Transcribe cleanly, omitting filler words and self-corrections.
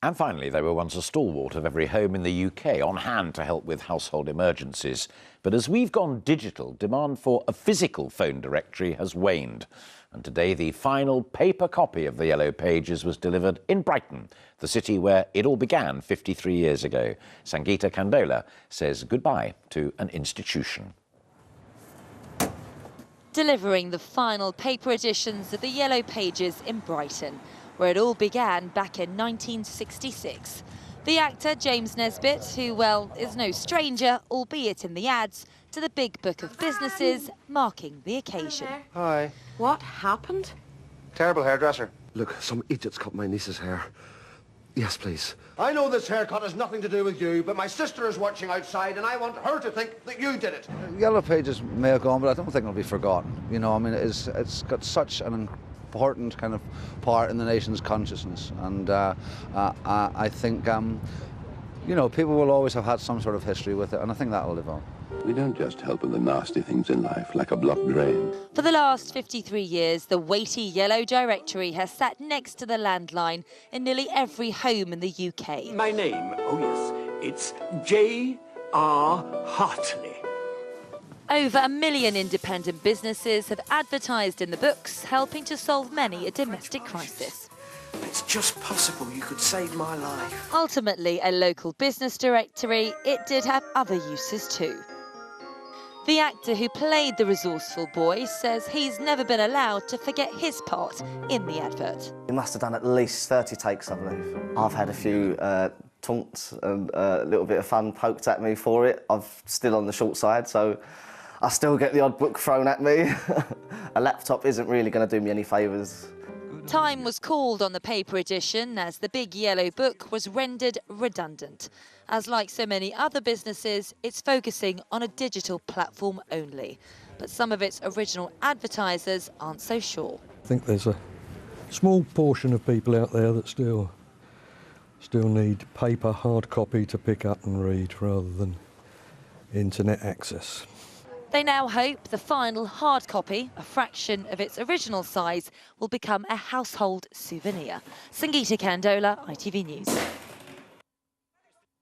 And finally, they were once a stalwart of every home in the UK, on hand to help with household emergencies. But as we've gone digital, demand for a physical phone directory has waned. And today, the final paper copy of the Yellow Pages was delivered in Brighton, the city where it all began 53 years ago. Sangeeta Kandola says goodbye to an institution. Delivering the final paper editions of the Yellow Pages in Brighton, where it all began back in 1966. The actor James Nesbitt, who, well, is no stranger, albeit in the ads, to the big book of businesses marking the occasion. Hi. What happened? Terrible hairdresser. Look, some idiot's cut my niece's hair. Yes, please. I know this haircut has nothing to do with you, but my sister is watching outside and I want her to think that you did it. Yellow Pages may have gone, but I don't think it'll be forgotten. You know, I mean, it's got such an important kind of part in the nation's consciousness, and I think, you know, people will always have had some sort of history with it, and I think that'll live on. We don't just help with the nasty things in life, like a blocked drain. For the last 53 years, the weighty Yellow Directory has sat next to the landline in nearly every home in the UK. My name, oh yes, it's J.R. Hartley. Over 1 million independent businesses have advertised in the books, helping to solve many a domestic crisis. It's just possible you could save my life. Ultimately, a local business directory, it did have other uses too. The actor who played the resourceful boy says he's never been allowed to forget his part in the advert. He must have done at least 30 takes, I believe. I've had a few taunts and a little bit of fun poked at me for it. I'm still on the short side, so I still get the odd book thrown at me. A laptop isn't really going to do me any favours. Time was called on the paper edition as the big yellow book was rendered redundant. As like so many other businesses, it's focusing on a digital platform only. But some of its original advertisers aren't so sure. I think there's a small portion of people out there that still need paper, hard copy to pick up and read rather than internet access. They now hope the final hard copy, a fraction of its original size, will become a household souvenir. Sangeeta Kandola, ITV News.